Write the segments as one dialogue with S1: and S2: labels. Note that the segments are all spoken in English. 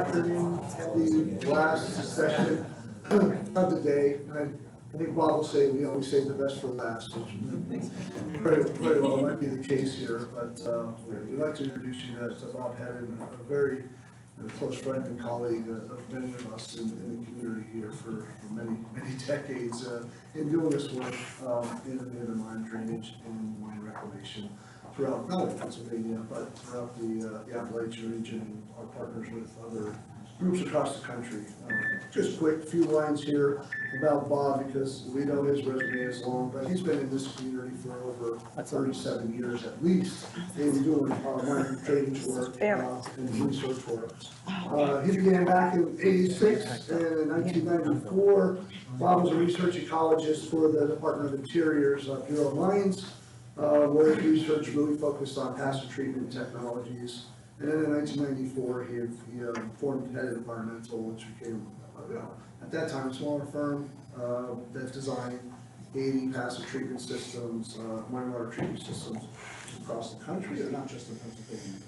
S1: In the last session of the day, and I think Bob will say we always save the best for last, which very well might be the case here, but we'd like to introduce you to Bob Hedin, a very close friend and colleague of many of us in the community here for many decades in doing this work in the mine drainage and mine reclamation throughout not only Pennsylvania, but throughout the Appalachian region and our partners with other groups across the country. Just quick, few lines here about Bob, because we know his resume is long, but he's been in this community for over 37 years at least, in doing mine drainage work and research work. He began back in '86, and in 1994, Bob was a research ecologist for the Department of Interior's Bureau of Mines, where his research really focused on passive treatment technologies. And then in 1994, he formed Hedin Environmental, which became, at that time, a smaller firm that designed 80 passive treatment systems, mine water treatment systems across the country, or not just in Pennsylvania,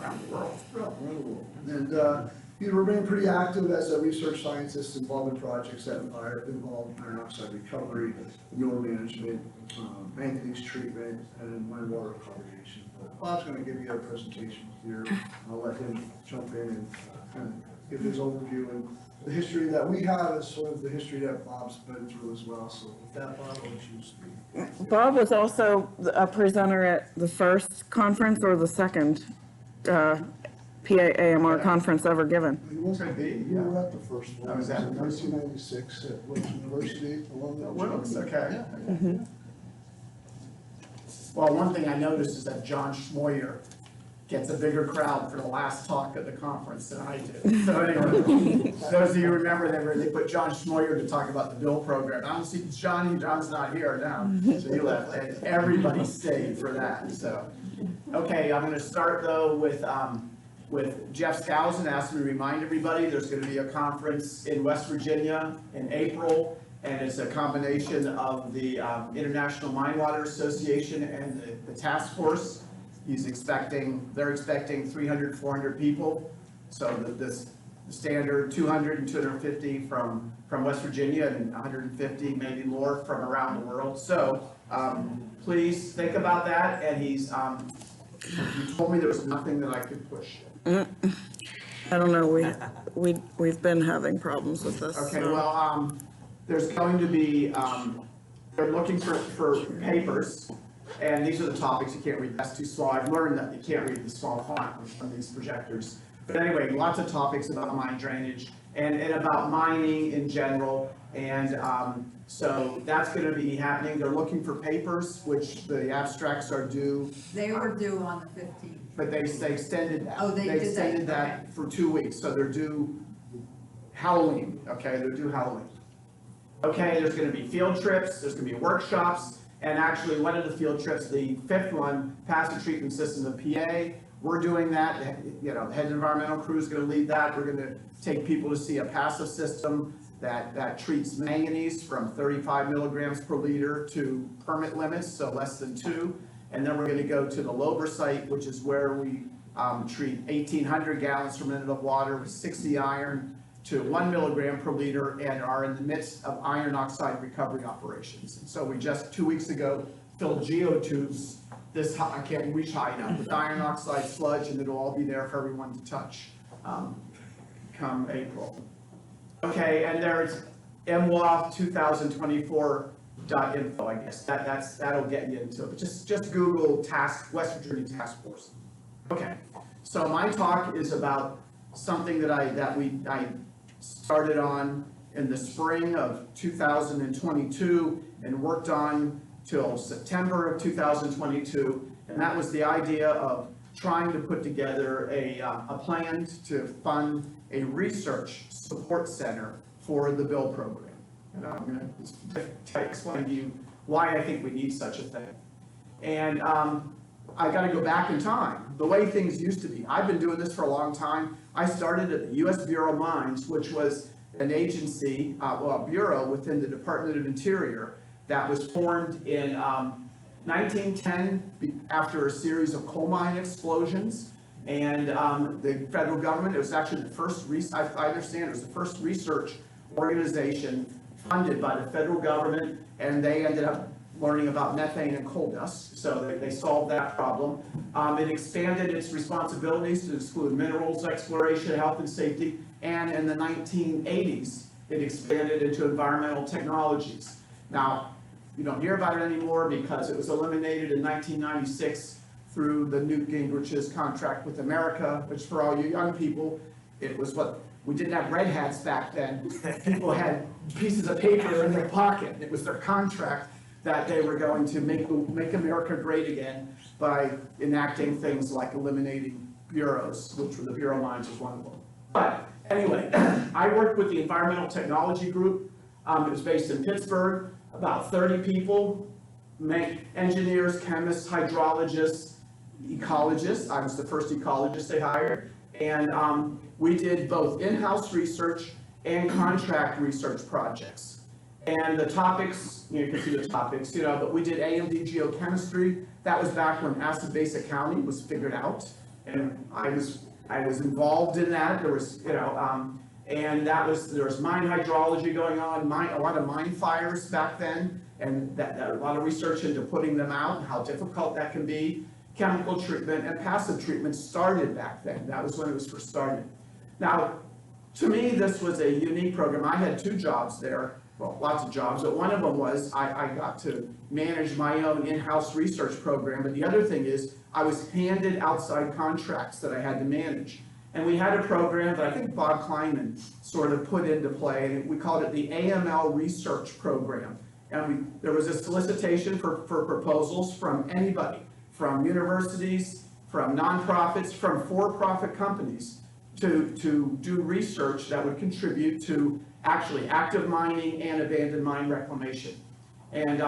S1: around the world. And he remained pretty active as a research scientist involved in projects that involve iron oxide recovery, mineral management, manganese treatment, and mine water reclamation. Bob's going to give you a presentation here. I'll let him jump in and kind of give his overview and the history that we have is sort of the history that Bob's been through as well. So with that, Bob, I'll let you speak.
S2: Bob was also a presenter at the first conference or the second PAAMR conference ever given.
S1: He was going to be. You were at the first one.
S3: I was at
S1: in 1996 at Wilkes University.
S3: Wilkes, okay.
S1: Yeah.
S2: Mm-hmm.
S3: Well, one thing I noticed is that John Schmoyer gets a bigger crowd for the last talk at the conference than I do. So anyway, those of you who remember, they put John Schmoyer to talk about the BIL program. I don't see John's not here now, so he left, and everybody stayed for that. So, okay, I'm going to start though with Jeff Skousen. Asked me to remind everybody there's going to be a conference in West Virginia in April. And it's a combination of the International Mine Water Association and the task force. They're expecting 300, 400 people. So the standard 200 and 250 from West Virginia and 150, maybe more from around the world. So please think about that. And he told me there was nothing that I could push.
S2: I don't know, we've been having problems with this.
S3: Okay, well, there's going to be, they're looking for papers, and these are the topics. You can't read, that's too small. I've learned that you can't read the small font on these projectors. But anyway, lots of topics about mine drainage and about mining in general. And so that's going to be happening. They're looking for papers, which the abstracts are due.
S4: They were due on the 15th.
S3: But they extended that.
S4: Oh, they
S3: extended that
S4: okay.
S3: for 2 weeks. So they're due Halloween, okay? They're due Halloween. Okay, there's going to be field trips, there's going to be workshops, and actually one of the field trips, the fifth one, passive treatment systems of PA, we're doing that. You know, the Hedin Environmental crew is going to lead that. We're going to take people to see a passive system that treats manganese from 35 milligrams per liter to permit limits, so less than 2. And then we're going to go to the Lober site, which is where we treat 1,800 gallons per minute of water with 60 iron to 1 milligram per liter, and are in the midst of iron oxide recovery operations. And so we just 2 weeks ago filled geotubes this high, I can't reach high enough, with iron oxide sludge, and it'll all be there for everyone to touch come April. Okay, and there's MWAF 2024.info, I guess. That'll get you into it. Just Google West Virginia Task Force. Okay, so my talk is about something that I started on in the spring of 2022 and worked on till September of 2022, and that was the idea of trying to put together a plan to fund a research support center for the BIL program. And I'm going to explain to you why I think we need such a thing. And I got to go back in time, the way things used to be. I've been doing this for a long time. I started at the U.S. Bureau of Mines, which was an agency, a bureau within the Department of Interior that was formed in 1910 after a series of coal mine explosions And the federal government, it was actually the first, I understand, it was the first research organization funded by the federal government, and they ended up learning about methane and coal dust, so they solved that problem. It expanded its responsibilities to include minerals exploration, health and safety, and in the 1980s, it expanded into environmental technologies. Now, you don't hear about it anymore because it was eliminated in 1996 through the Newt Gingrich's contract with America, which for all you young people, it was what, we didn't have red hats back then. People had pieces of paper in their pocket. It was their contract that they were going to make America great again by enacting things like eliminating bureaus, which were the Bureau of Mines was one of them. But anyway, I worked with the Environmental Technology Group. It was based in Pittsburgh, about 30 people, engineers, chemists, hydrologists, ecologists. I was the first ecologist they hired. And we did both in-house research and contract research projects. And the topics, you can see the topics, but we did AMD geochemistry. That was back when acid-base accounting was figured out. And I was involved in that. There was, and there was mine hydrology going on, a lot of mine fires back then, and a lot of research into putting them out and how difficult that can be. Chemical treatment and passive treatment started back then. That was when it was first started. Now, to me, this was a unique program. I had two jobs there, well, lots of jobs, but one of them was I got to manage my own in-house research program, but the other thing is I was handed outside contracts that I had to manage. And we had a program that I think Bob Kleinman sort of put into play, and we called it the AML Research Program. And there was a solicitation for proposals from anybody, from universities, from nonprofits, from for-profit companies to do research that would contribute to actually active mining and abandoned mine reclamation. And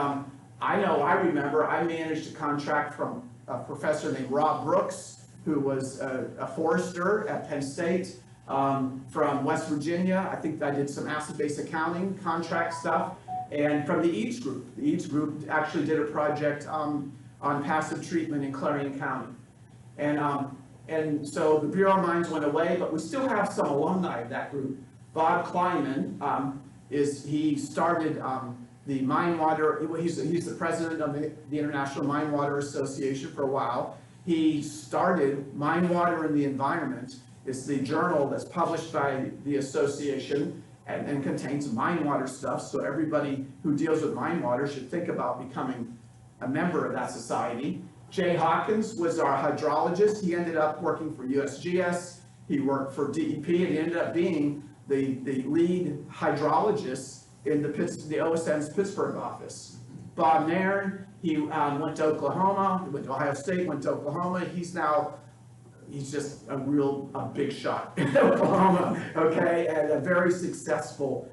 S3: I remember I managed a contract from a professor named Rob Brooks, who was a forester at Penn State, from West Virginia. I think I did some acid-base accounting contract stuff. And from the EATS group. The EATS group actually did a project on passive treatment in Clarion County. And so the Bureau of Mines went away, but we still have some alumni of that group. Bob Kleinman he started the mine water, he's the president of the International Mine Water Association for a while. He started Mine Water and the Environment. It's the journal that's published by the association and contains mine water stuff, so everybody who deals with mine water should think about becoming a member of that society. Jay Hawkins was our hydrologist. He ended up working for USGS. He worked for DEP, and he ended up being the lead hydrologist in the OSM's Pittsburgh office. Bob Nairn, he went to Oklahoma, he went to Ohio State, went to Oklahoma. He's just a big shot in Oklahoma, okay, and a very successful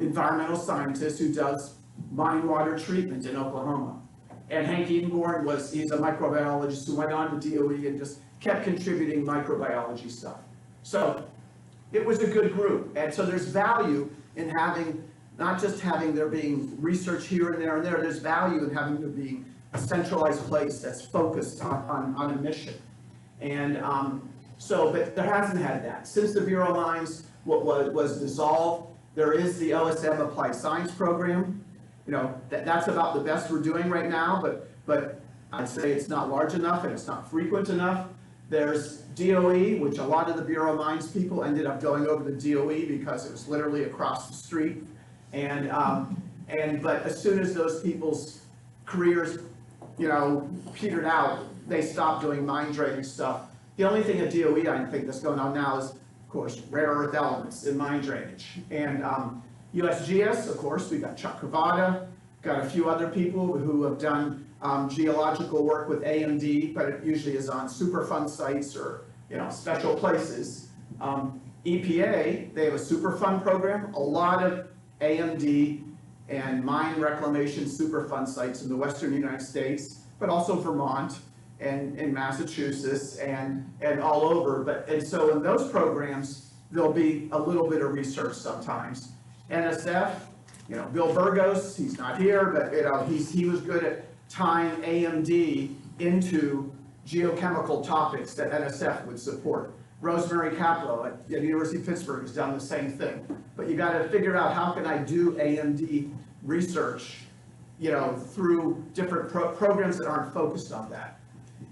S3: environmental scientist who does mine water treatment in Oklahoma. And Hank Edenborn he's a microbiologist who went on to DOE and just kept contributing microbiology stuff. So it was a good group. And so there's value in having, not just having there being research here and there, there's value in having there being a centralized place that's focused on a mission. And but there hasn't had that. Since the Bureau of Mines was dissolved, there is the OSM Applied Science Program. That's about the best we're doing right now, but I'd say it's not large enough and it's not frequent enough. There's DOE, which a lot of the Bureau of Mines people ended up going over to DOE because it was literally across the street. But as soon as those people's careers, petered out, they stopped doing mine drainage stuff. The only thing at DOE I think that's going on now is, of course, rare earth elements in mine drainage. And USGS, of course, we got Chuck Cavada, got a few other people who have done geological work with AMD, but it usually is on Superfund sites or special places. EPA, they have a Superfund program, a lot of AMD and mine reclamation Superfund sites in the western United States, but also Vermont and in Massachusetts and all over. And so in those programs, there'll be a little bit of research sometimes. NSF, Bill Burgos, he's not here, but he was good at tying AMD into geochemical topics that NSF would support. Rosemary Capital at the University of Pittsburgh has done the same thing. But you gotta figure out how can I do AMD research, through different programs that aren't focused on that.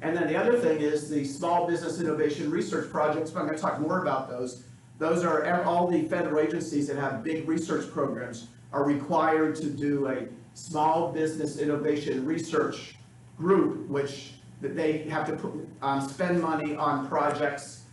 S3: And then the other thing is the small business innovation research projects, but I'm gonna talk more about those. Those are all the federal agencies that have big research programs are required to do a small business innovation research group, which that they have to spend money on projects,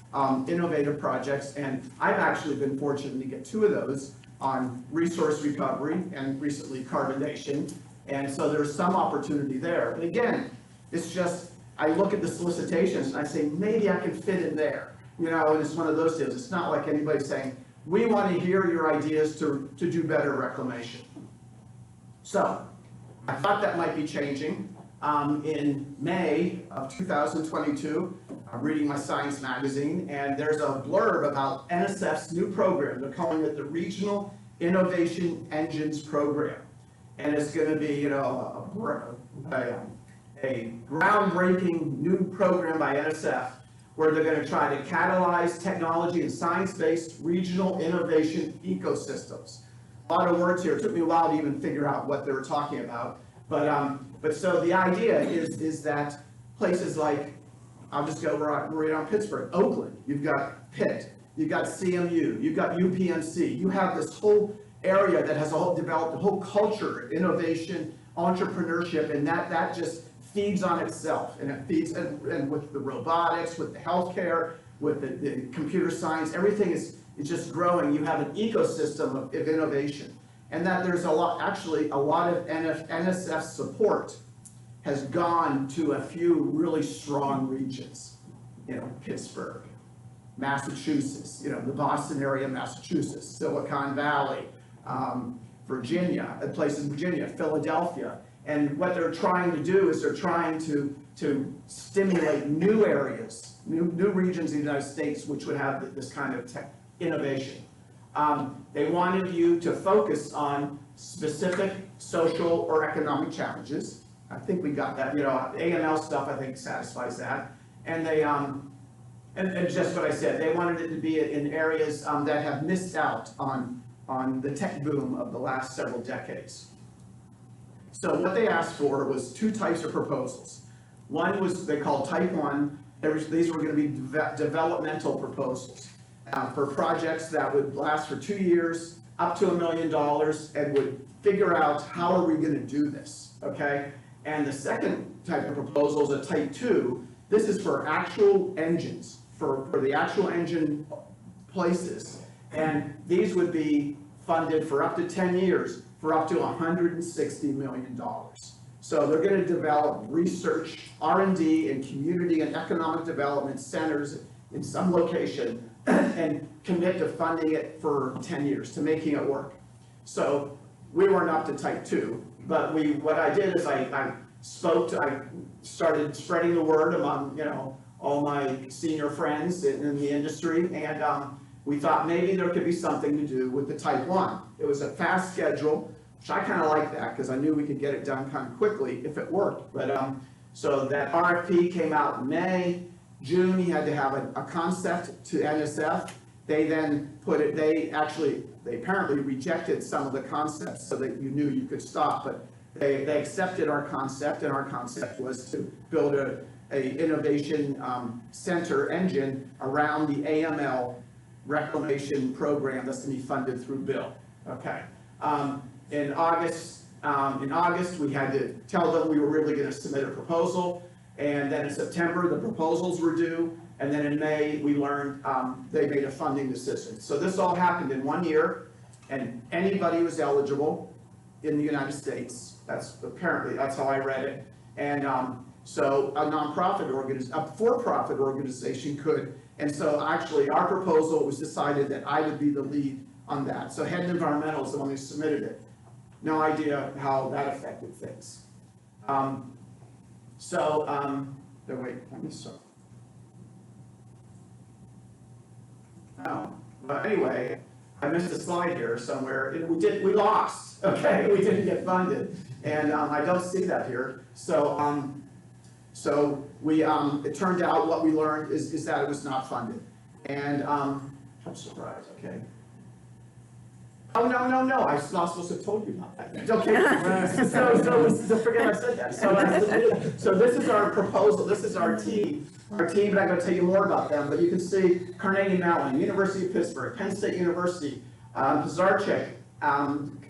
S3: innovative projects, and I've actually been fortunate to get 2 of those on resource recovery and recently carbonation, and so there's some opportunity there. But again, it's just, I look at the solicitations and I say, maybe I can fit in there, and it's one of those deals. It's not like anybody saying, we want to hear your ideas to do better reclamation. So, I thought that might be changing. In May of 2022, I'm reading my science magazine, and there's a blurb about NSF's new program. They're calling it the Regional Innovation Engines Program. And it's going to be, a groundbreaking new program by NSF where they're going to try to catalyze technology and science-based regional innovation ecosystems. A lot of words here. It took me a while to even figure out what they were talking about. But so the idea is that places like, I'll just go right around Pittsburgh, Oakland, you've got Pitt, you've got CMU, you've got UPMC, you have this whole area that has developed a whole culture, innovation, entrepreneurship, and that just feeds on itself, and it feeds, and with the robotics, with the healthcare, with the computer science, everything is just growing. You have an ecosystem of innovation. And that there's a lot of NSF support has gone to a few really strong regions. Pittsburgh, Massachusetts, the Boston area, Massachusetts, Silicon Valley, Virginia, places in Virginia, Philadelphia. And what they're trying to do is they're trying to stimulate new areas, new regions in the United States which would have this kind of innovation. They wanted you to focus on specific social or economic challenges. I think we got that, AML stuff I think satisfies that. And they, and just what I said, they wanted it to be in areas that have missed out on the tech boom of the last several decades. So what they asked for was 2 types of proposals. One was they called type 1, these were going to be developmental proposals. For projects that would last for 2 years, up to $1 million, and would figure out how are we going to do this, okay? And the second type of proposal is a type 2. This is for actual engines, for the actual engine places. And these would be funded for up to 10 years, for up to $160 million. So they're going to develop research, R&D, and community and economic development centers in some location and commit to funding it for 10 years, to making it work. So we weren't up to type 2, but what I did is I started spreading the word among, all my senior friends in the industry, and we thought maybe there could be something to do with the type 1. It was a fast schedule, which I kind of like that because I knew we could get it done kind of quickly if it worked. But so that RFP came out in May. June, he had to have a concept to NSF. They then put it, they apparently rejected some of the concepts so that you knew you could stop, but they accepted our concept, and our concept was to build a innovation center engine around the AML reclamation program that's going to be funded through BIL. Okay. In August, we had to tell them we were really going to submit a proposal. And then in September, the proposals were due, and then in May, we learned they made a funding decision. So this all happened in 1 year, and anybody was eligible in the United States. That's how I read it. And so a for-profit organization could, and so actually our proposal was decided that I would be the lead on that. So Hedin Environmental is the one who submitted it. No idea how that affected things. Wait, let me start. Oh, but anyway, I missed a slide here somewhere. We lost, okay? We didn't get funded. And I don't see that here. So So it turned out what we learned is that it was not funded. And, I'm surprised, okay. Oh, no, I was not supposed to have told you about that. Okay, so forget I said that. So this is our proposal, this is our team, but I'm gonna tell you more about them, but you can see Carnegie Mellon, University of Pittsburgh, Penn State University, Pizarnik,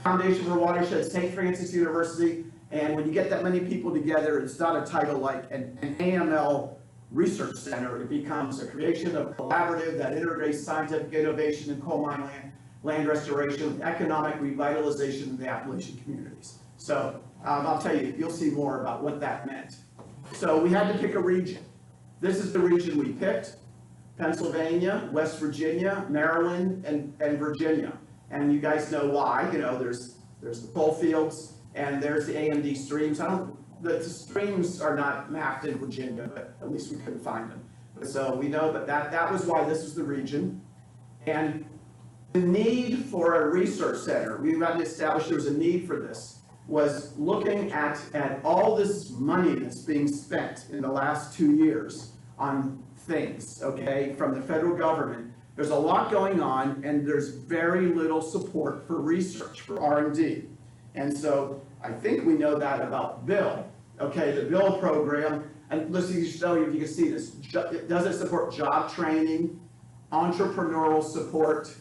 S3: Foundation for Watershed, St. Francis University, and when you get that many people together, it's not a title like an AML research center, it becomes a creation of collaborative that integrates scientific innovation in coal mine land restoration with economic revitalization of the Appalachian communities. So I'll tell you, you'll see more about what that meant. So we had to pick a region. This is the region we picked: Pennsylvania, West Virginia, Maryland, and Virginia. And you guys know why. You know, there's the coal fields and there's the AMD streams. The streams are not mapped in Virginia, but at least we couldn't find them. So we know that was why this was the region. And the need for a research center, we had to establish there was a need for this, was looking at all this money that's being spent in the last 2 years on things, okay, from the federal government. There's a lot going on, and there's very little support for research, for R&D. And so I think we know that about BIL, okay, the BIL program, and let's show you if you can see this. Does it support job training, entrepreneurial support,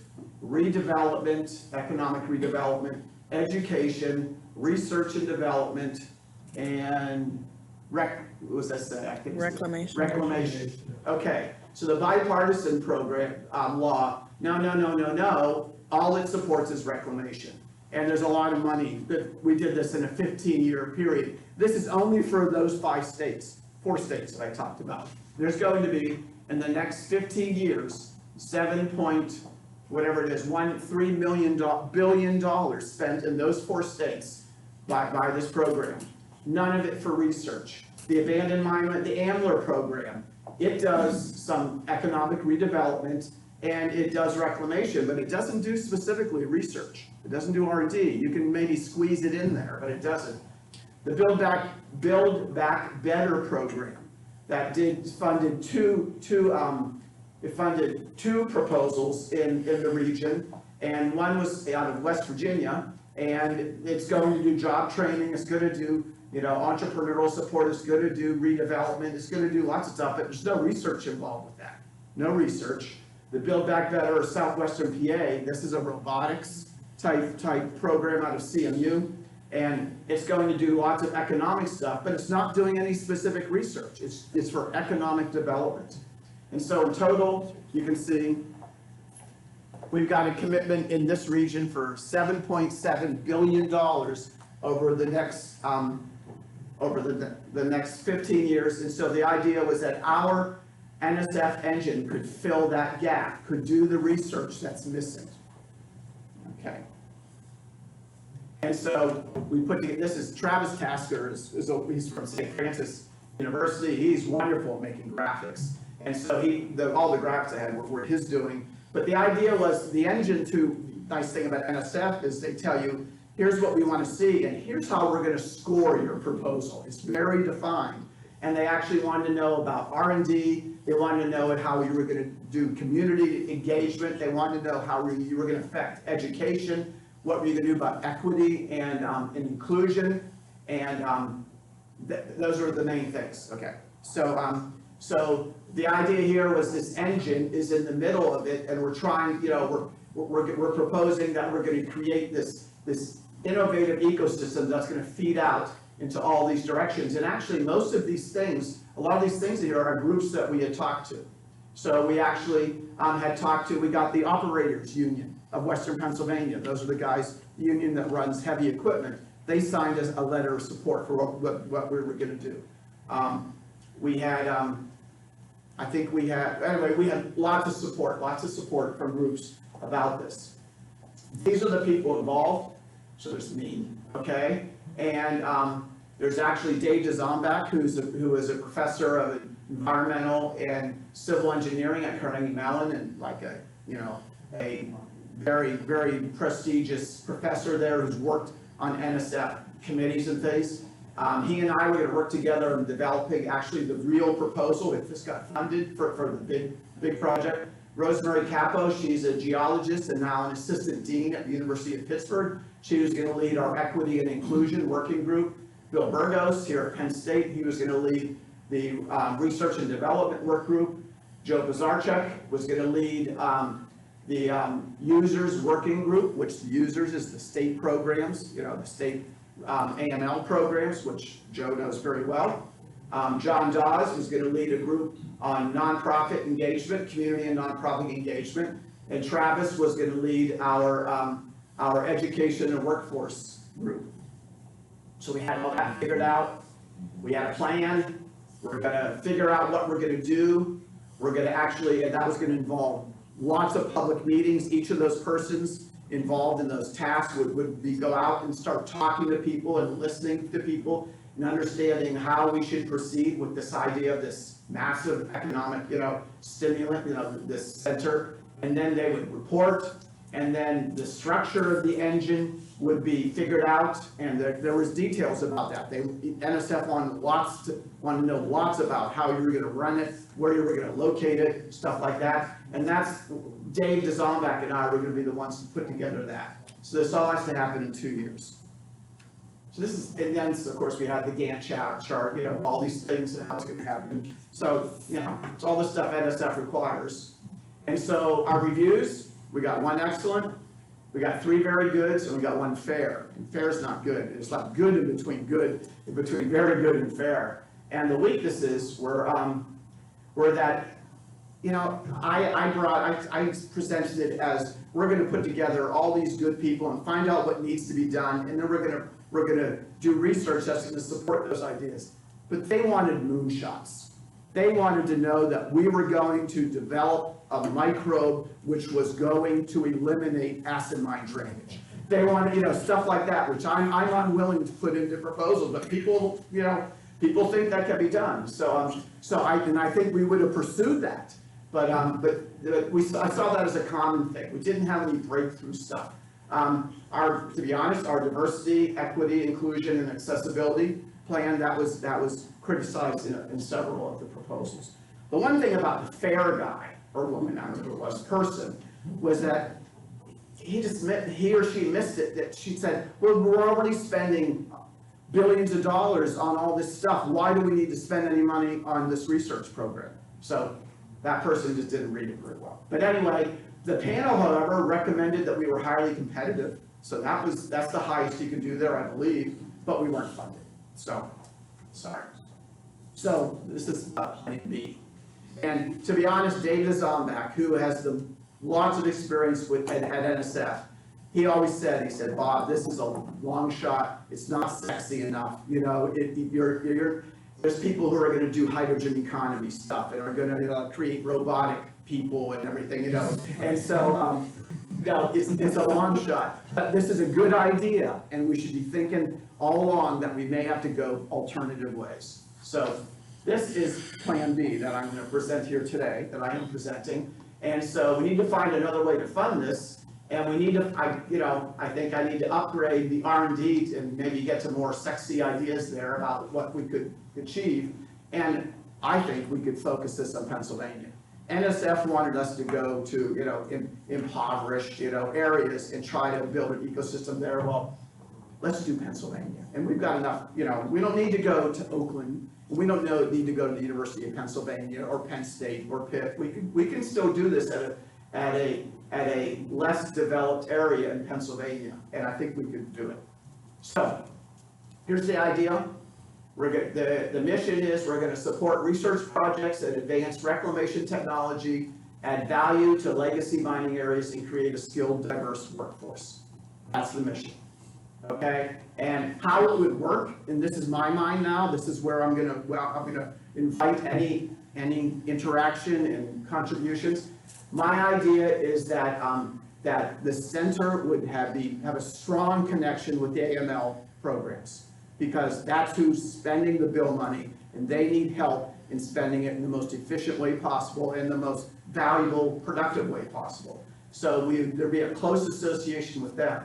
S3: redevelopment, economic redevelopment, education, research and development, and
S2: Reclamation.
S3: Reclamation. Okay, so the bipartisan program, law, no, all it supports is reclamation. And there's a lot of money. We did this in a 15-year period. This is only for those 4 states that I talked about. There's going to be, in the next 15 years, $3 billion spent in those 4 states by this program. None of it for research. The abandoned mine, the AML program, it does some economic redevelopment and it does reclamation, but it doesn't do specifically research. It doesn't do R&D. You can maybe squeeze it in there, but it doesn't. The Build Back Better program that funded two proposals in the region, and one was out of West Virginia, and it's going to do job training, it's going to do, entrepreneurial support, it's going to do redevelopment, it's going to do lots of stuff, but there's no research involved with that. No research. The Build Back Better Southwestern PA, this is a robotics type program out of CMU, and it's going to do lots of economic stuff, but it's not doing any specific research. It's for economic development. And so in total, you can see we've got a commitment in this region for $7.7 billion over the next 15 years. And so the idea was that our NSF engine could fill that gap, could do the research that's missing. Okay. And so we put together, this is Travis Tasker, he's from St. Francis University. He's wonderful at making graphics. And so all the graphics I had were his doing. But the idea was the engine nice thing about NSF is they tell you, here's what we want to see, and here's how we're going to score your proposal. It's very defined. And they actually wanted to know about R&D. They wanted to know how you were going to do community engagement. They wanted to know how you were going to affect education, what were you going to do about equity and inclusion, and those are the main things. Okay, so the idea here was this engine is in the middle of it, and we're trying, we're proposing that we're going to create this innovative ecosystem that's going to feed out into all these directions. And actually, most of these things, a lot of these things here are groups that we had talked to. So we actually we got the Operators Union of Western Pennsylvania. Those are the guys, the union that runs heavy equipment. They signed us a letter of support for what we were going to do. We had, we had lots of support from groups about this. These are the people involved. So there's me, okay? And there's actually Dave DeZombach, who is a professor of environmental and civil engineering at Carnegie Mellon, and like a very, very prestigious professor there who's worked on NSF committees and things. He and I were gonna work together on developing actually the real proposal, if this got funded for the big project. Rosemary Capo, she's a geologist and now an assistant dean at the University of Pittsburgh. She was gonna lead our equity and inclusion working group. Bill Burgos here at Penn State, he was gonna lead the research and development work group. Joe Bazarchuk was gonna lead the users working group, which the users is the state programs, the state AML programs, which Joe knows very well. John Dawes was going to lead a group on nonprofit engagement, community and nonprofit engagement, and Travis was going to lead our education and workforce group. So we had all that figured out. We had a plan. We're going to figure out what we're going to do. We're going to actually, and that was going to involve lots of public meetings. Each of those persons involved in those tasks would go out and start talking to people and listening to people and understanding how we should proceed with this idea of this massive economic, stimulant, this center. And then they would report, and then the structure of the engine would be figured out, and there was details about that. NSF wanted to know lots about how you were gonna run it, where you were gonna locate it, stuff like that. And that's, Dave DeZombach and I were gonna be the ones to put together that. So this all has to happen in 2 years. So this is, and then of course we had the Gantt chart, all these things and how it's gonna happen. So, it's all the stuff NSF requires. And so our reviews, we got 1 excellent, we got 3 very goods, and we got 1 fair. And fair is not good. It's not good in between very good and fair. And the weaknesses were that, I presented it as, we're gonna put together all these good people and find out what needs to be done, and then we're gonna do research that's gonna support those ideas. But they wanted moonshots. They wanted to know that we were going to develop a microbe which was going to eliminate acid mine drainage. They wanted, stuff like that, which I'm unwilling to put into proposals, but people, people think that can be done. So I think we would have pursued that, but I saw that as a common thing. We didn't have any breakthrough stuff. To be honest, our diversity, equity, inclusion, and accessibility plan, that was criticized in several of the proposals. The one thing about the fair guy, or woman, I don't know who it was, person, was that he or she missed it, that she said, well, we're already spending billions of dollars on all this stuff. Why do we need to spend any money on this research program? So that person just didn't read it very well. But anyway, the panel, however, recommended that we were highly competitive. So that's the highest you can do there, I believe, but we weren't funded. So, sorry. So this is plan B. And to be honest, David Zombach, who has lots of experience at NSF, he always said, Bob, this is a long shot. It's not sexy enough. There's people who are going to do hydrogen economy stuff and are going to create robotic people and everything, And so, it's a long shot. But this is a good idea, and we should be thinking all along that we may have to go alternative ways. So this is Plan B that I'm going to present here today, that I am presenting. And so we need to find another way to fund this, and we need to, I think I need to upgrade the R&D and maybe get to more sexy ideas there about what we could achieve. And I think we could focus this on Pennsylvania. NSF wanted us to go to, impoverished, areas and try to build an ecosystem there. Well, let's do Pennsylvania. And we've got enough, we don't need to go to Oakland. We don't need to go to the University of Pennsylvania or Penn State or Pitt. We can still do this at a less developed area in Pennsylvania, and I think we could do it. So here's the idea. The mission is we're going to support research projects and advance reclamation technology, add value to legacy mining areas, and create a skilled, diverse workforce. That's the mission. Okay, and how it would work, and this is my mind now, this is where I'm gonna invite any interaction and contributions. My idea is that that the center would have a strong connection with the AML programs, because that's who's spending the BIL money, and they need help in spending it in the most efficient way possible and the most valuable, productive way possible. So there'd be a close association with them.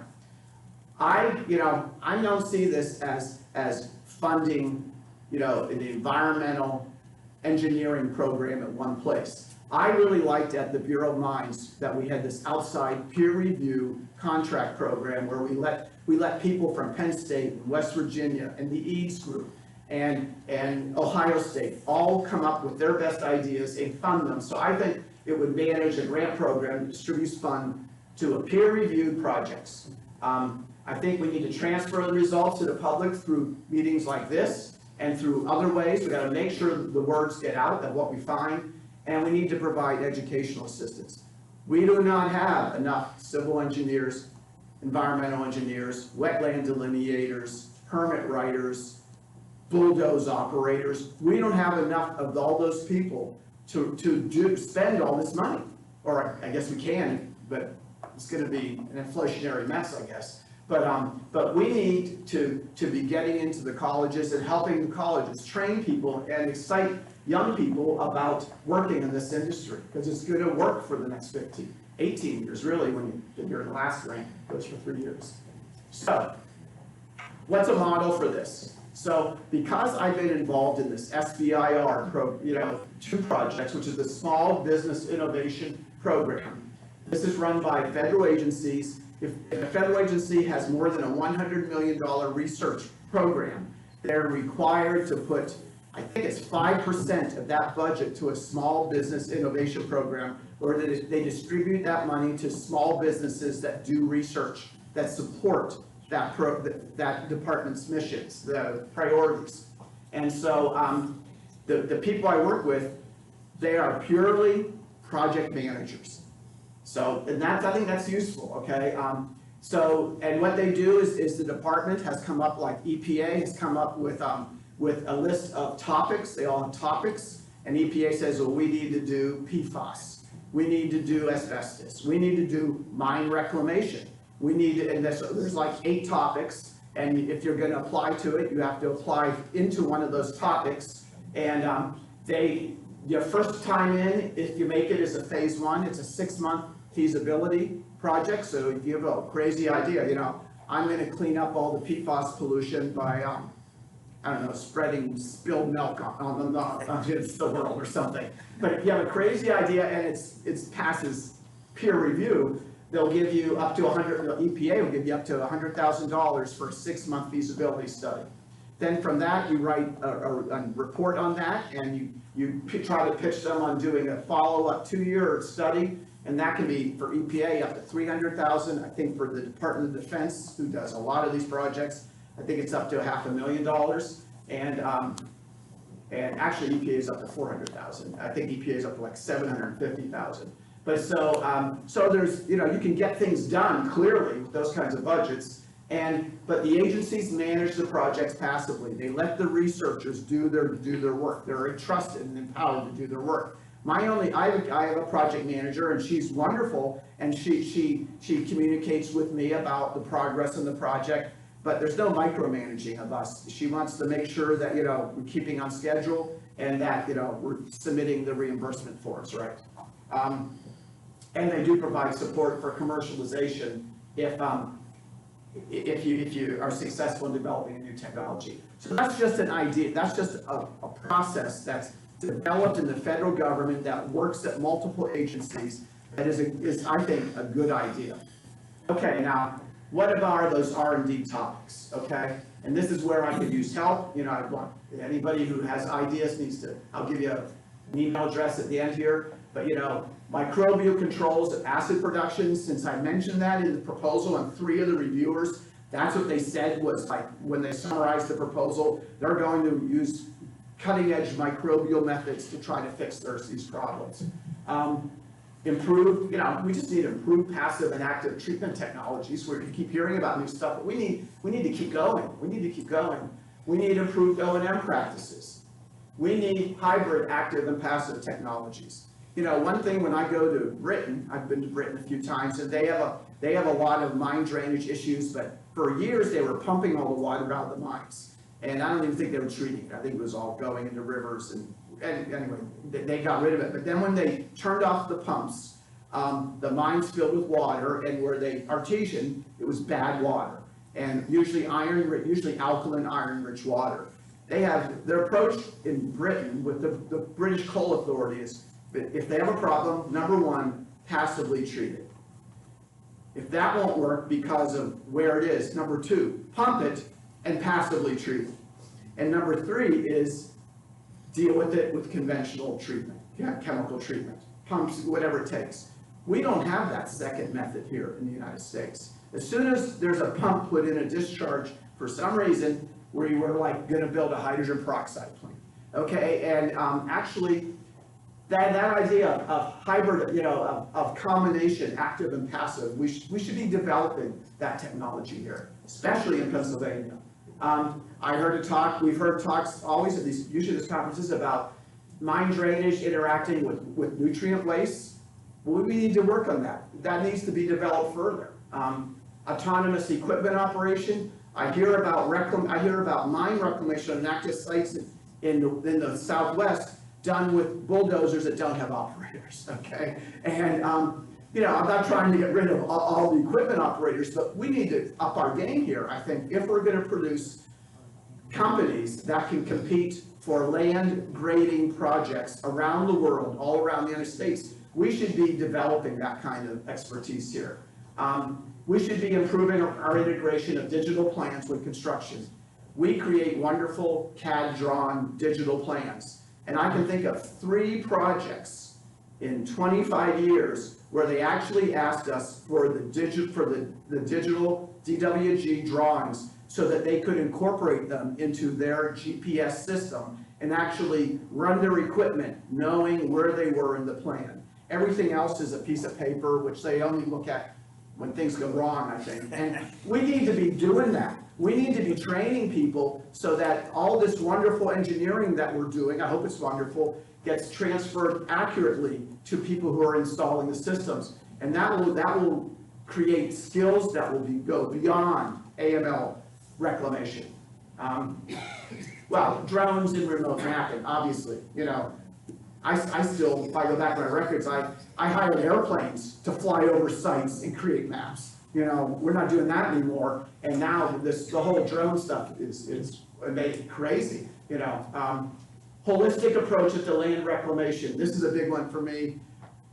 S3: I don't see this as funding, you know, in the environmental engineering program at one place. I really liked at the Bureau of Mines that we had this outside peer review contract program where we let people from Penn State and West Virginia and the Eads Group and Ohio State all come up with their best ideas and fund them. So I think it would manage a grant program that distributes fund to a peer-reviewed projects. I think we need to transfer the results to the public through meetings like this and through other ways. We gotta make sure the words get out of what we find, and we need to provide educational assistance. We do not have enough civil engineers, environmental engineers, wetland delineators, permit writers, bulldoze operators. We don't have enough of all those people to spend all this money. Or I guess we can, but it's gonna be an inflationary mess, I guess. But we need to be getting into the colleges and helping the colleges train people and excite young people about working in this industry, because it's gonna work for the next 18 years, really, when you're in the last rank, it goes for 3 years. So, what's a model for this? So, because I've been involved in this SBIR, two projects, which is the Small Business Innovation Program. This is run by federal agencies. If a federal agency has more than a $100 million research program, they're required to put, I think it's 5% of that budget to a small business innovation program, where they distribute that money to small businesses that do research, that support that department's missions, the priorities. And so the people I work with, they are purely project managers. So, and I think that's useful, okay? And what they do is the department has come up, like EPA has come up with a list of topics. They all have topics, and EPA says, well, we need to do PFAS. We need to do asbestos. We need to do mine reclamation. We need to, and there's like 8 topics, and if you're gonna apply to it, you have to apply into one of those topics. And your first time in, if you make it, is a phase 1. It's a 6-month feasibility project. So if you have a crazy idea, I'm gonna clean up all the PFAS pollution by, I don't know, spreading spilled milk on the world or something. But if you have a crazy idea and it passes peer review, they'll give you up to the EPA will give you up to $100,000 for a 6-month feasibility study. Then from that, you write a report on that, and you try to pitch them on doing a follow-up 2-year study, and that can be for EPA up to $300,000. I think for the Department of Defense, who does a lot of these projects, I think it's up to $500,000, and actually EPA is up to $400,000. I think EPA is up to like $750,000. But so there's, you can get things done clearly with those kinds of budgets. But the agencies manage the projects passively. They let the researchers do their work. They're entrusted and empowered to do their work. I have a project manager, and she's wonderful, and she communicates with me about the progress in the project, but there's no micromanaging of us. She wants to make sure that, we're keeping on schedule, and that, we're submitting the reimbursement forms, right? And they do provide support for commercialization if you are successful in developing a new technology. So that's just an idea. That's just a process that's developed in the federal government that works at multiple agencies. That is I think, a good idea. Okay, now, what about those R&D topics, okay? And this is where I could use help. I want anybody who has ideas I'll give you an email address at the end here. But microbial controls of acid production, since I mentioned that in the proposal, and 3 of the reviewers, that's what they said was, like, when they summarized the proposal, they're going to use cutting-edge microbial methods to try to fix these problems. We just need improved passive and active treatment technologies. We keep hearing about new stuff, but we need to keep going. We need improved O&M practices. We need hybrid active and passive technologies. One thing, when I go to Britain, I've been to Britain a few times, and they have a lot of mine drainage issues, but for years they were pumping all the water out of the mines. And I don't even think they were treating it. I think it was all going into rivers, and anyway, they got rid of it. But then when they turned off the pumps, the mines filled with water, and where they artesian, it was bad water. and usually usually alkaline iron-rich water. They have, their approach in Britain with the British Coal Authority is, if they have a problem, number one, passively treat it. If that won't work because of where it is, number two, pump it and passively treat it. And number three is deal with it with conventional treatment, chemical treatment, pumps, whatever it takes. We don't have that second method here in the United States. As soon as there's a pump put in a discharge, for some reason, we were like gonna build a hydrogen peroxide plant, okay? And actually, that idea of hybrid, of combination, active and passive, we should be developing that technology here, especially in Pennsylvania. I heard a talk, we've heard talks always at these, usually these conferences about mine drainage interacting with nutrient waste. Well, we need to work on that. That needs to be developed further. Autonomous equipment operation. I hear about mine reclamation on active sites in the Southwest done with bulldozers that don't have operators, okay? And, I'm not trying to get rid of all the equipment operators, but we need to up our game here, I think, if we're gonna produce companies that can compete for land grading projects around the world, all around the United States. We should be developing that kind of expertise here. We should be improving our integration of digital plans with construction. We create wonderful CAD-drawn digital plans. And I can think of 3 projects in 25 years where they actually asked us for the digital DWG drawings so that they could incorporate them into their GPS system and actually run their equipment knowing where they were in the plan. Everything else is a piece of paper, which they only look at when things go wrong, I think. And we need to be doing that. We need to be training people so that all this wonderful engineering that we're doing, I hope it's wonderful, gets transferred accurately to people who are installing the systems. And that will create skills that will go beyond AML reclamation. Well, drones and remote mapping, obviously, I still, if I go back to my records, I hired airplanes to fly over sites and create maps. We're not doing that anymore, and now the whole drone stuff is made it crazy, Holistic approach to land reclamation. This is a big one for me.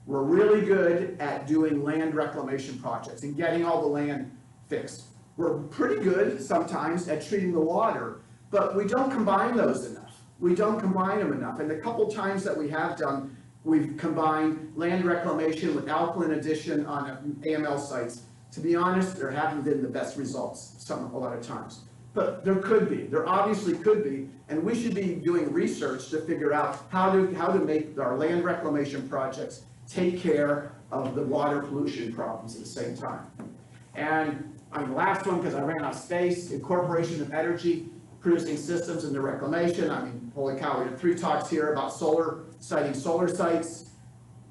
S3: We're really good at doing land reclamation projects and getting all the land fixed. We're pretty good sometimes at treating the water, but we don't combine those enough. We don't combine them enough. And the couple times that we have done, we've combined land reclamation with alkaline addition on AML sites. To be honest, there haven't been the best results a lot of times. But there could be, there obviously could be, and we should be doing research to figure out how to make our land reclamation projects take care of the water pollution problems at the same time. And the last one, because I ran out of space, incorporation of energy producing systems into reclamation. Holy cow, we had 3 talks here about citing solar sites.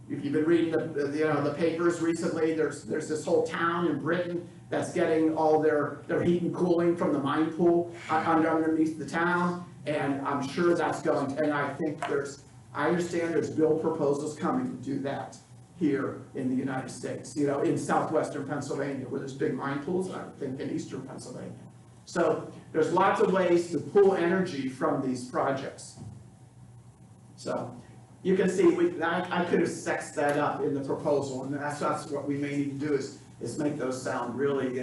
S3: If you've been reading the papers recently, there's this whole town in Britain that's getting all their heat and cooling from the mine pool underneath the town, and I'm sure that's going to, and I understand there's bill proposals coming to do that here in the United States, in southwestern Pennsylvania, where there's big mine pools, and I think in eastern Pennsylvania. So there's lots of ways to pull energy from these projects. So you can see, I could have sexed that up in the proposal, and that's what we may need to do is make those sound really,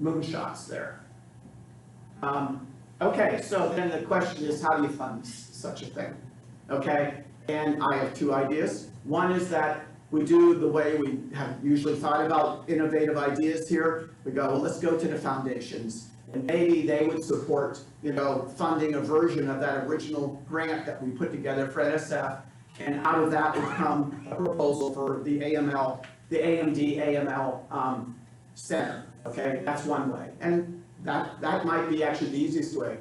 S3: moonshots there. Okay, so then the question is, how do you fund such a thing? Okay, and I have 2 ideas. One is that we do the way we have usually thought about innovative ideas here. We go, well, let's go to the foundations, and maybe they would support, funding a version of that original grant that we put together for NSF, and out of that would come a proposal for the AMD AML center. Okay, that's one way, and that might be actually the easiest way.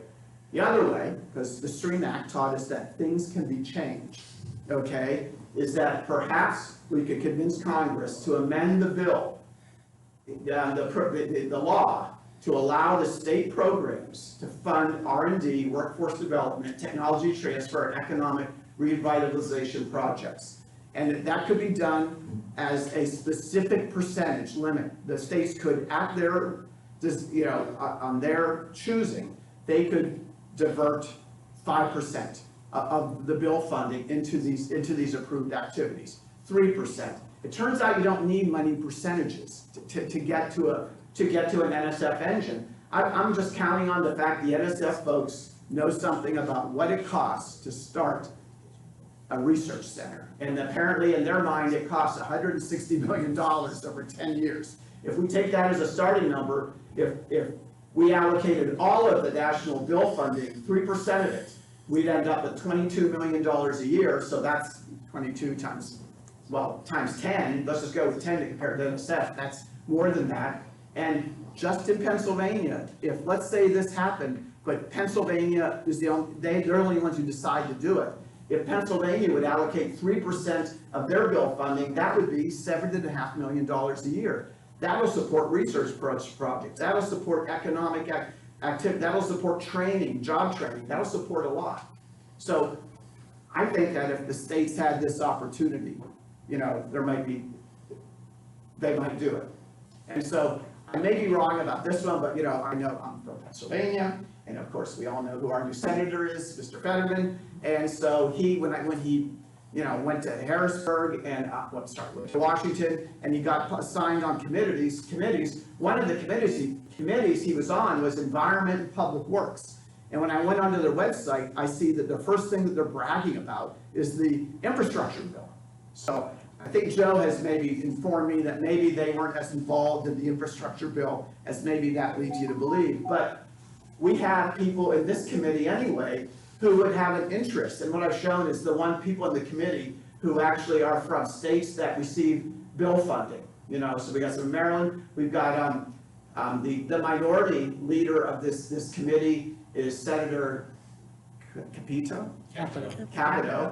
S3: The other way, because the STREAM Act taught us that things can be changed, okay, is that perhaps we could convince Congress to amend the bill, the law, to allow the state programs to fund R&D, workforce development, technology transfer, and economic revitalization projects. And that could be done as a specific percentage limit. The states could, at their on their choosing, they could divert 5% of the bill funding into these approved activities, 3%. It turns out you don't need money percentages to get to an NSF engine. I'm just counting on the fact the NSF folks know something about what it costs to start a research center. And apparently in their mind, it costs $160 million over 10 years. If we take that as a starting number, if we allocated all of the national bill funding, 3% of it, we'd end up at $22 million a year. So that's 22 times 10. Let's just go with 10 to compare to NSF. That's more than that. And just in Pennsylvania, if let's say this happened, but Pennsylvania is they're the only ones who decide to do it. If Pennsylvania would allocate 3% of their bill funding, that would be $7.5 million a year. That'll support research projects. That'll support economic activity. That'll support training, job training. That'll support a lot. So I think that if the states had this opportunity, they might do it. And so I may be wrong about this one, but I know I'm from Pennsylvania, and of course we all know who our new senator is, Mr. Fetterman. And so when he went to Harrisburg and went to Washington, and he got assigned on committees. One of the committees he was on was Environment and Public Works. And when I went onto their website, I see that the first thing that they're bragging about is the infrastructure bill. So I think Joe has maybe informed me that maybe they weren't as involved in the infrastructure bill as maybe that leads you to believe. But we have people in this committee anyway who would have an interest. And what I've shown is the people in the committee who actually are from states that receive bill funding. So we got some in Maryland. We've got the minority leader of this committee is Senator Capito,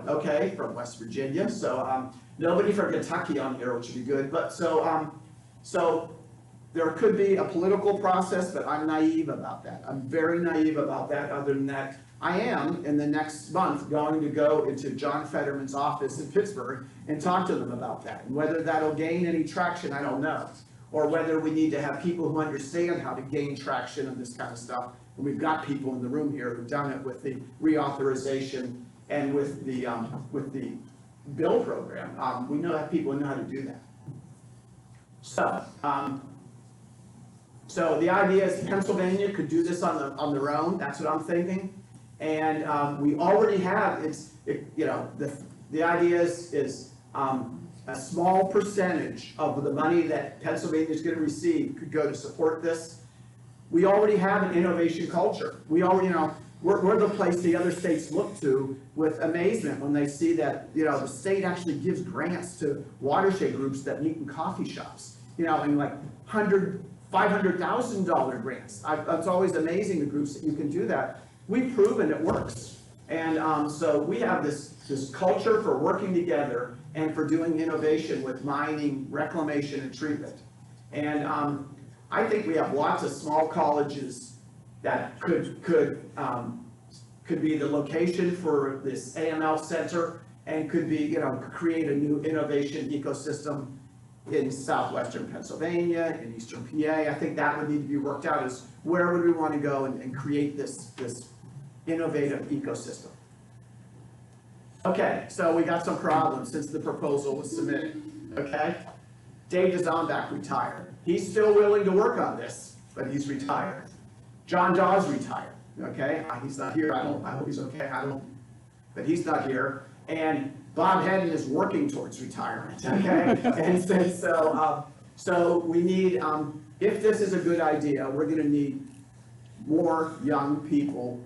S3: okay, from West Virginia. So nobody from Kentucky on here, which would be good. But so there could be a political process, but I'm naive about that. I'm very naive about that. Other than that, I am in the next month going to go into John Fetterman's office in Pittsburgh and talk to them about that. And whether that'll gain any traction, I don't know. Or whether we need to have people who understand how to gain traction on this kind of stuff. And we've got people in the room here who've done it with the reauthorization and with the bill program. We have people who know how to do that. So the idea is Pennsylvania could do this on their own. That's what I'm thinking. And we already have, the idea is a small percentage of the money that Pennsylvania is going to receive could go to support this. We already have an innovation culture. We already, we're the place the other states look to with amazement when they see that, the state actually gives grants to watershed groups that meet in coffee shops, and like $500,000 grants. It's always amazing the groups that you can do that. We've proven it works. And so we have this culture for working together and for doing innovation with mining, reclamation, and treatment. And I think we have lots of small colleges that could be the location for this AML center and could be, create a new innovation ecosystem in southwestern Pennsylvania, in eastern PA. I think that would need to be worked out as where would we want to go and create this innovative ecosystem. Okay, so we got some problems since the proposal was submitted, okay? Dave DeZombach retired. He's still willing to work on this, but he's retired. John Dawes retired, okay? He's not here, I hope he's okay, but he's not here. And Bob Hedin is working towards retirement, okay? And so we need, if this is a good idea, we're gonna need more younger people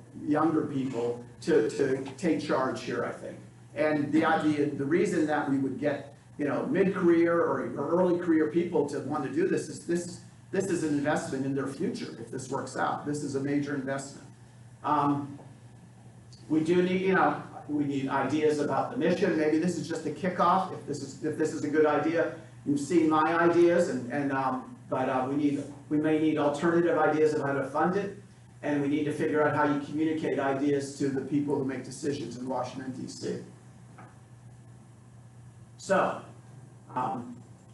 S3: to take charge here, I think. And the reason that we would get, mid-career or early career people to want to do this is this is an investment in their future if this works out. This is a major investment. We do need, we need ideas about the mission. Maybe this is just a kickoff. If this is a good idea, you've seen my ideas, but we may need alternative ideas of how to fund it. And we need to figure out how you communicate ideas to the people who make decisions in Washington, D.C. So, I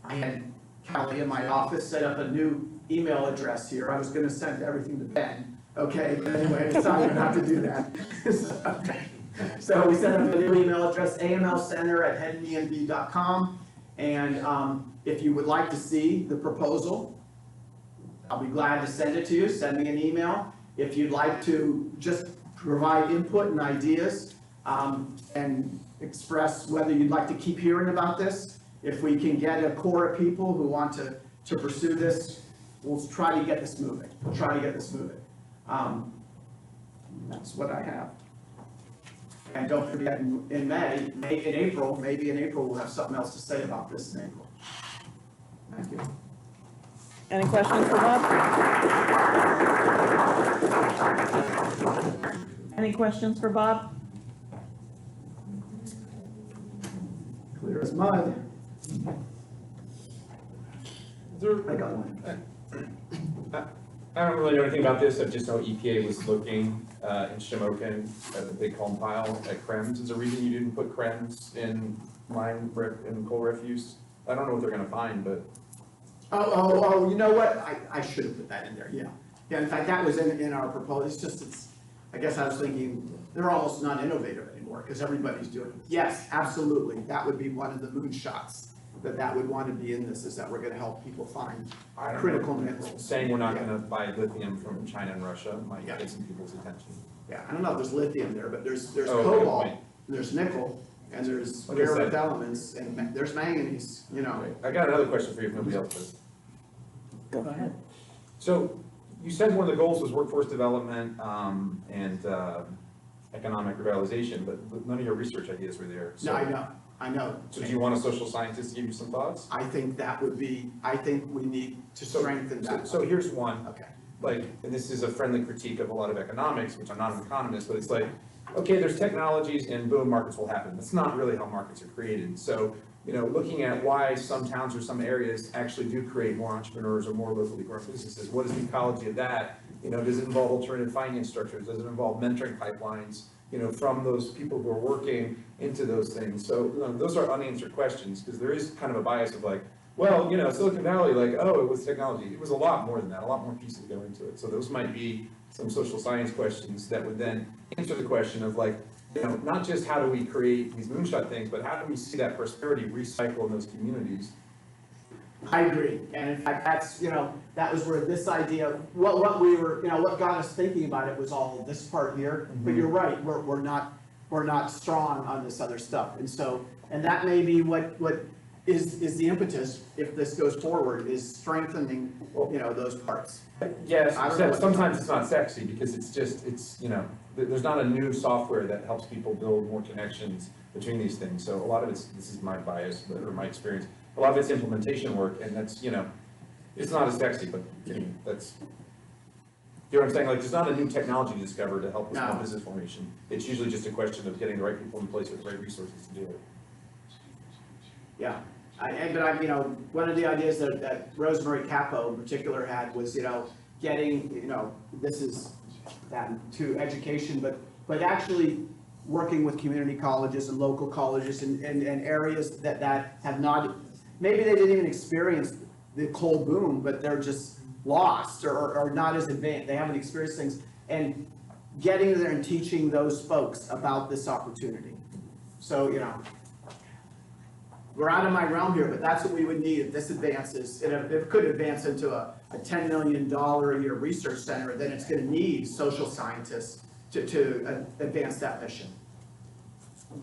S3: had Kelly in my office, set up a new email address here. I was gonna send everything to Ben, okay? But anyway, I decided not to do that. So we set up a new email address, amlcenter@hedinend.com. And if you would like to see the proposal, I'll be glad to send it to you. Send me an email. If you'd like to just provide input and ideas and express whether you'd like to keep hearing about this, if we can get a core of people who want to pursue this, we'll try to get this moving. We'll try to get this moving. That's what I have. And don't forget, in April, maybe in April, we'll have something else to say about this in April. Thank you.
S2: Any questions for Bob? Any questions for Bob?
S3: Clear as mud.
S5: Is there,
S3: I got one.
S5: I don't really know anything about this, I just know EPA was looking in Shamokin at the big home pile at Krems. Is there a reason you didn't put Krems in coal refuse? I don't know what they're gonna find, but.
S3: Oh, you know what? I should have put that in there, yeah. Yeah, in fact, that was in our proposal. I guess I was thinking, they're almost not innovative anymore, because everybody's doing it. Yes, absolutely, that would be one of the moonshots, that would want to be in this, is that we're gonna help people find
S5: I don't
S3: critical
S5: know.
S3: minerals.
S5: Saying we're not
S3: Yeah.
S5: gonna buy lithium from China and Russia might
S3: Yeah.
S5: get some people's attention.
S3: Yeah, I don't know if there's lithium there, but there's
S5: Oh, good
S3: cobalt,
S5: point.
S3: there's nickel, and there's
S5: Like I
S3: rare
S5: said.
S3: earth elements, and there's manganese, you know.
S5: I got another question for you if nobody else does.
S2: Go ahead.
S5: So, you said one of the goals was workforce development, and economic revitalization, but none of your research ideas were there.
S3: No, I know.
S5: So do you want a social scientist to give you some thoughts?
S3: I think we need to strengthen that.
S5: So here's one,
S3: Okay.
S5: like, and this is a friendly critique of a lot of economics, which I'm not an economist, but it's like, okay, there's technologies and boom, markets will happen. That's not really how markets are created. So, looking at why some towns or some areas actually do create more entrepreneurs or more locally grown businesses, what is the ecology of that? Does it involve alternative finance structures? Does it involve mentoring pipelines, from those people who are working into those things? So, those are unanswered questions, because there is kind of a bias of like, well, Silicon Valley, like, oh, it was technology. It was a lot more than that, a lot more pieces go into it. So those might be some social science questions that would then answer the question of like, not just how do we create these moonshot things, but how do we see that prosperity recycle in those communities?
S3: I agree, and in fact, that was where this idea, what we were, what got us thinking about it was all this part here, but you're right, we're not strong on this other stuff, and that may be what is the impetus, if this goes forward, is strengthening, those parts.
S5: Yes,
S3: I don't know what-
S5: sometimes it's not sexy, because there's not a new software that helps people build more connections between these things. So a lot of this is my bias, or my experience, a lot of it's implementation work, and that's, it's not as sexy, but that's, you know what I'm saying? Like, there's not a new technology to discover to help with small
S3: No.
S5: business formation. It's usually just a question of getting the right people in place with the right resources to do it.
S3: Yeah, one of the ideas that Rosemary Capo in particular had was, getting, this is that to education, but actually working with community colleges and local colleges and areas that have not, maybe they didn't even experience the coal boom, but they're just lost or not as advanced, they haven't experienced things, and getting there and teaching those folks about this opportunity. So, we're out of my realm here, but that's what we would need if this advances, and if it could advance into a $10 million a year research center, then it's gonna need social scientists to advance that mission.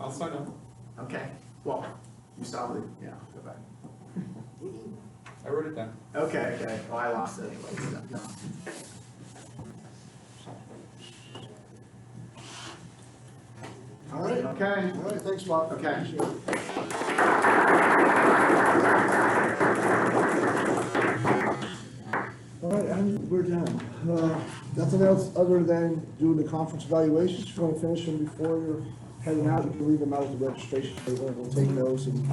S5: I'll sign up.
S3: Okay, well, you saw the, yeah, go back.
S5: I wrote it down.
S3: Okay, well, I lost it anyway. So.
S1: All right,
S3: Okay,
S1: all right, thanks, Bob.
S3: Okay.
S1: Appreciate it. All right, and we're done. Nothing else other than doing the conference evaluations. If you want to finish them before you're heading out, you can leave them out at the registration table, and we'll take those and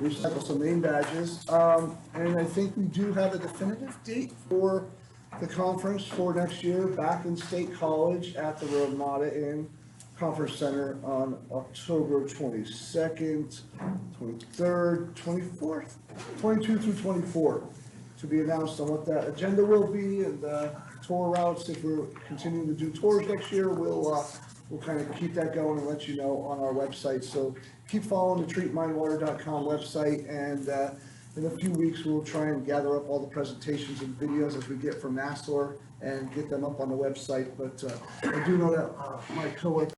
S1: recycle some name badges. And I think we do have a definitive date for the conference for next year, back in State College at the Ramada Inn. Conference Center on October 22nd, 23rd, 24th, 22 through 24, to be announced on what that agenda will be, and tour routes. If we're continuing to do tours next year, we'll kind of keep that going and let you know on our website. So keep following the treatmindwater.com website, and in a few weeks, we'll try and gather up all the presentations and videos as we get from Nassau and get them up on the website. But I do know that my coworker